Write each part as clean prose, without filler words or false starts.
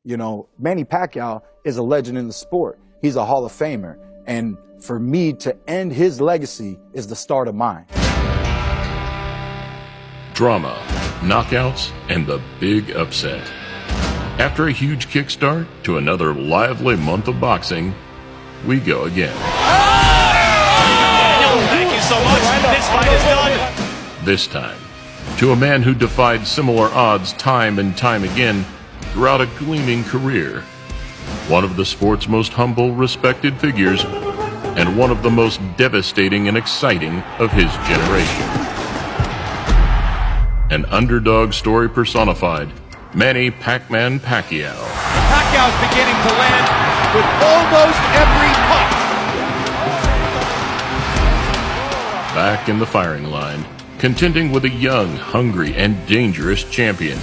You know, Manny Pacquiao is a legend in the sport. He's a Hall of Famer. And for me to end his legacy is the start of mine. Drama, knockouts, and the big upset. After a huge kickstart to another lively month of boxing, we go again. Thank you so much. This fight is done. This time, to a man who defied similar odds time and time again throughout a gleaming career. One of the sport's most humble, respected figures, and one of the most devastating and exciting of his generation. An underdog story personified, Manny Pac-Man Pacquiao. Pacquiao's beginning to land with almost every punch. Back in the firing line, contending with a young, hungry, and dangerous champion,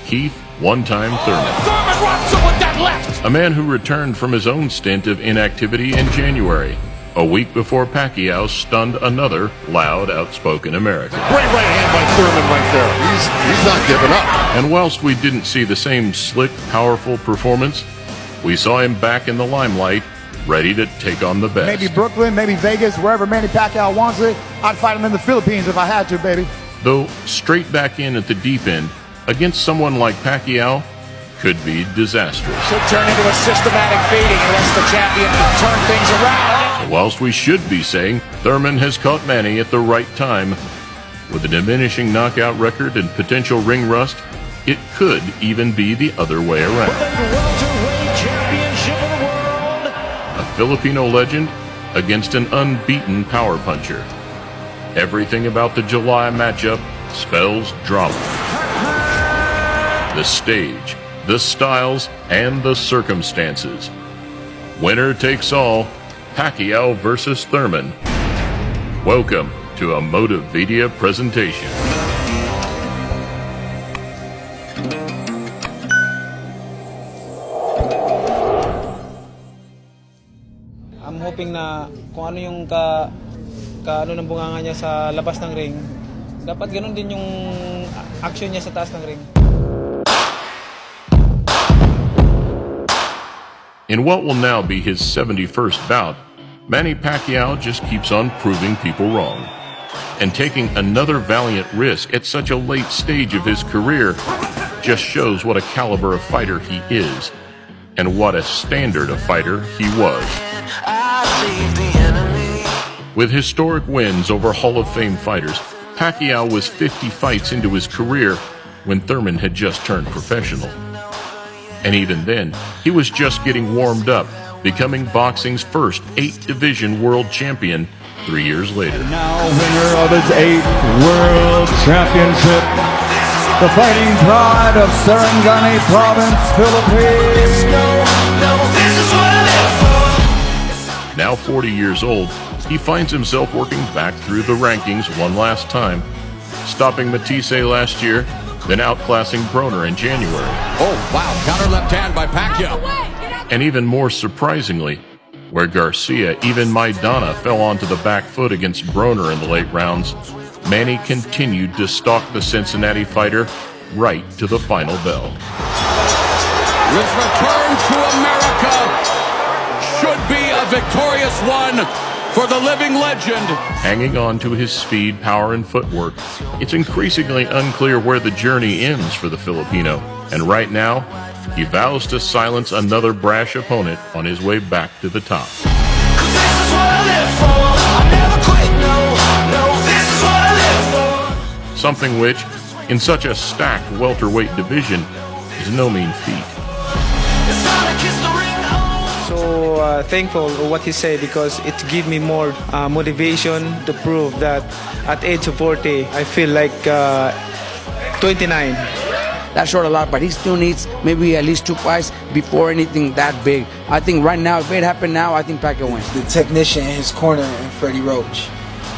Keith one-time Thurman. Thurman rocks him with that left. A man who returned from his own stint of inactivity in January, a week before Pacquiao stunned another loud, outspoken American. Great right hand by Thurman right there. He's not giving up. And whilst we didn't see the same slick, powerful performance, we saw him back in the limelight, ready to take on the best. Maybe Brooklyn, maybe Vegas, wherever Manny Pacquiao wants it. I'd fight him in the Philippines if I had to, baby. Though straight back in at the deep end, against someone like Pacquiao, could be disastrous. Should turn into a systematic beating unless the champion can turn things around. So whilst we should be saying Thurman has caught Manny at the right time, with a diminishing knockout record and potential ring rust, it could even be the other way around. A Filipino legend against an unbeaten power puncher. Everything about the July matchup spells drama. The stage, the styles, and the circumstances. Winner takes all, Pacquiao versus Thurman. Welcome to a Motivedia presentation. I'm hoping na kung ano yung ano ng bunganga niya sa labas ng ring, dapat ganun din yung action niya sa taas ng ring. In what will now be his 71st bout, Manny Pacquiao just keeps on proving people wrong. And taking another valiant risk at such a late stage of his career just shows what a caliber of fighter he is, and what a standard of fighter he was. With historic wins over Hall of Fame fighters, Pacquiao was 50 fights into his career when Thurman had just turned professional. And even then, he was just getting warmed up, becoming boxing's first 8-division world champion 3 years later. Now winner of his 8th World Championship, the fighting pride of Sarangani Province, Philippines. Now 40 years old, he finds himself working back through the rankings one last time, stopping Matisse last year, then outclassing Broner in January. Oh, wow. Counter left hand by Pacquiao. And even more surprisingly, where Garcia, even Maidana, fell onto the back foot against Broner in the late rounds, Manny continued to stalk the Cincinnati fighter right to the final bell. His return to America should be a victorious one for the living legend. Hanging on to his speed, power, and footwork, it's increasingly unclear where the journey ends for the Filipino. And right now, he vows to silence another brash opponent on his way back to the top. Something which, in such a stacked welterweight division, is no mean feat. So thankful of what he said because it gave me more motivation to prove that at age of 40, I feel like 29. That's short a lot, but he still needs maybe at least 2 fights before anything that big. I think right now, if it happened now, I think Pacquiao wins. The technician in his corner and Freddie Roach.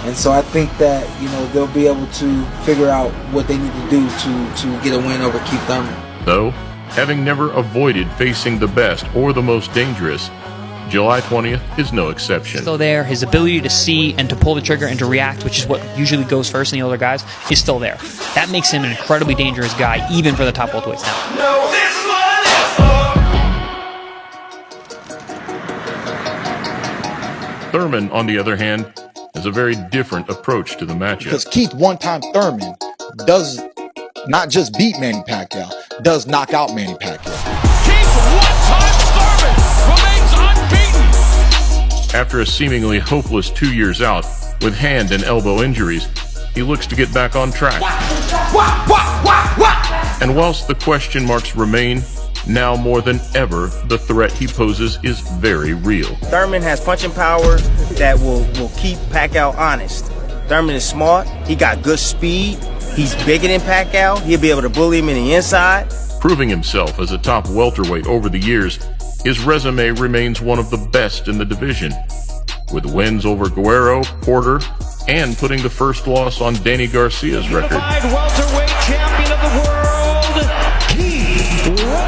And so I think that, you know, they'll be able to figure out what they need to do to get a win over Keith Thurman. Though, having never avoided facing the best or the most dangerous, July 20th is no exception. Still there. His ability to see and to pull the trigger and to react, which is what usually goes first in the older guys, is still there. That makes him an incredibly dangerous guy, even for the top welterweights now. No, this is what I live for. Thurman, on the other hand, has a very different approach to the matchup. Because Keith one-time Thurman does not just beat Manny Pacquiao, does knock out Manny Pacquiao. Keith one-time Thurman remains unbeaten. After a seemingly hopeless 2 years out with hand and elbow injuries, he looks to get back on track. And whilst the question marks remain, now more than ever, the threat he poses is very real. Thurman has punching power that will keep Pacquiao honest. Thurman is smart. He got good speed. He's bigger than Pacquiao. He'll be able to bully him in the inside. Proving himself as a top welterweight over the years, his resume remains one of the best in the division, with wins over Guerrero, Porter, and putting the first loss on Danny Garcia's record. Unified welterweight champion of the world, Keith Thurman.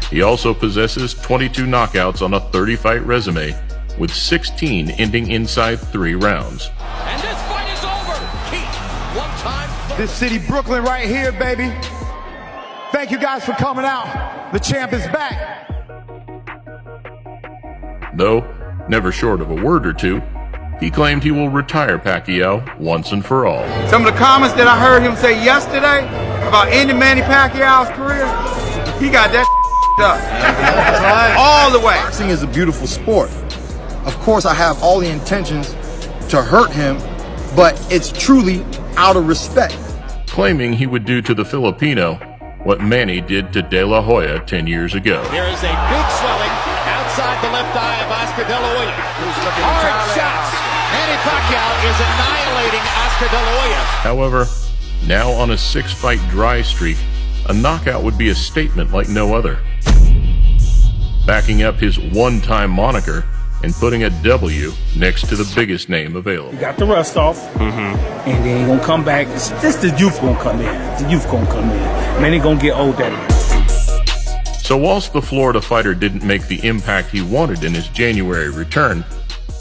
He also possesses 22 knockouts on a 30-fight resume, with 16 ending inside 3 rounds. And this fight is over. Keith, one-time. This city, Brooklyn, right here, baby. Thank you guys for coming out. The champ is back. Though, never short of a word or two, he claimed he will retire Pacquiao once and for all. Some of the comments that I heard him say yesterday about ending Manny Pacquiao's career, he got that up. All the way. Boxing is a beautiful sport. Of course, I have all the intentions to hurt him, but it's truly out of respect. Claiming he would do to the Filipino what Manny did to De La Hoya 10 years ago. There is a big swelling outside the left eye of Oscar De La Hoya. Hard shots. Manny Pacquiao is annihilating Oscar De La Hoya. However, now on a 6-fight dry streak, a knockout would be a statement like no other. Backing up his one-time moniker and putting a W next to the biggest name available. You got the rust off, and then you're gonna come back. This the youth gonna come in. The youth gonna come in. Man, he gonna get old at it. So whilst the Florida fighter didn't make the impact he wanted in his January return,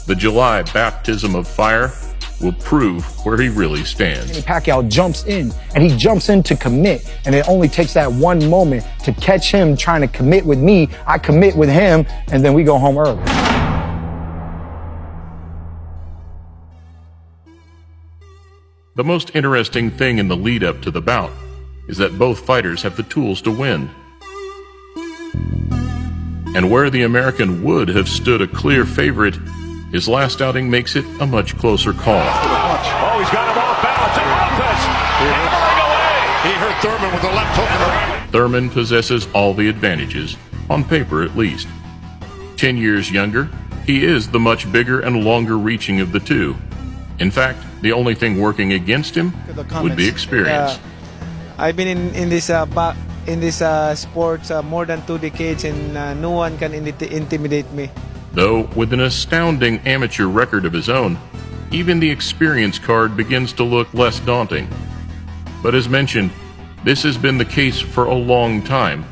the July baptism of fire will prove where he really stands. Manny Pacquiao jumps in, and he jumps in to commit, and it only takes that one moment to catch him trying to commit with me. I commit with him, and then we go home early. The most interesting thing in the lead-up to the bout is that both fighters have the tools to win. And where the American would have stood a clear favorite, his last outing makes it a much closer call. Oh, he's got him off balance. And Lopez hammering away. He hurt Thurman with a left hook in the right. Thurman possesses all the advantages, on paper at least. 10 years younger, he is the much bigger and longer reaching of the two. In fact, the only thing working against him would be experience. I've been in this sport more than 2 decades, and no one can intimidate me. Though, with an astounding amateur record of his own, even the experience card begins to look less daunting. But as mentioned, this has been the case for a long time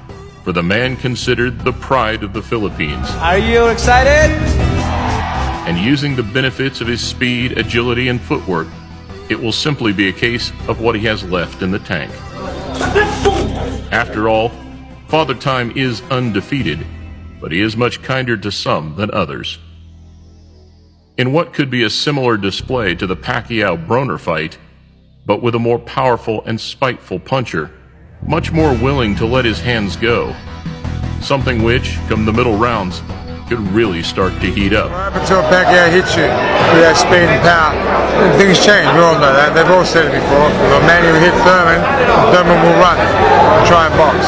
for the man considered the pride of the Philippines. Are you excited? And using the benefits of his speed, agility, and footwork, it will simply be a case of what he has left in the tank. After all, Father Time is undefeated, but he is much kinder to some than others. In what could be a similar display to the Pacquiao-Broner fight, but with a more powerful and spiteful puncher, much more willing to let his hands go, something which, come the middle rounds, could really start to heat up. What happens to a Pacquiao hits you with that speed and power? Things change, we all know that. They've all said it before. If a man who hit Thurman, Thurman will run and try and box.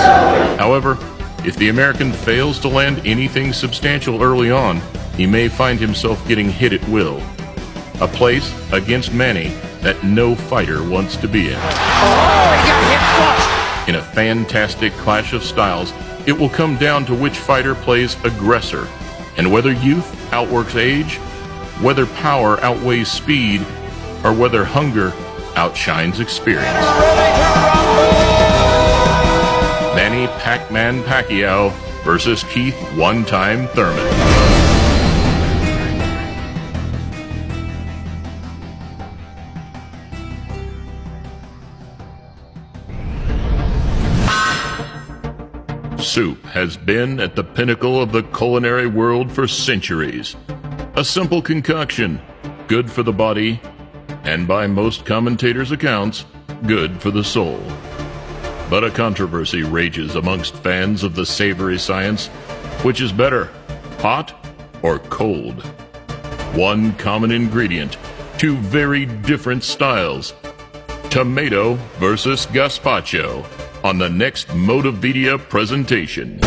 However, if the American fails to land anything substantial early on, he may find himself getting hit at will. A place against Manny that no fighter wants to be in. In a fantastic clash of styles, it will come down to which fighter plays aggressor, and whether youth outworks age, whether power outweighs speed, or whether hunger outshines experience. Manny Pac-Man Pacquiao versus Keith One-Time Thurman. soup has been at the pinnacle of the culinary world for centuries. A simple concoction, good for the body, and by most commentators' accounts, good for the soul. But a controversy rages amongst fans of the savory science. Which is better, hot or cold? One common ingredient, two very different styles. Tomato versus gazpacho on the next Motivedia presentation.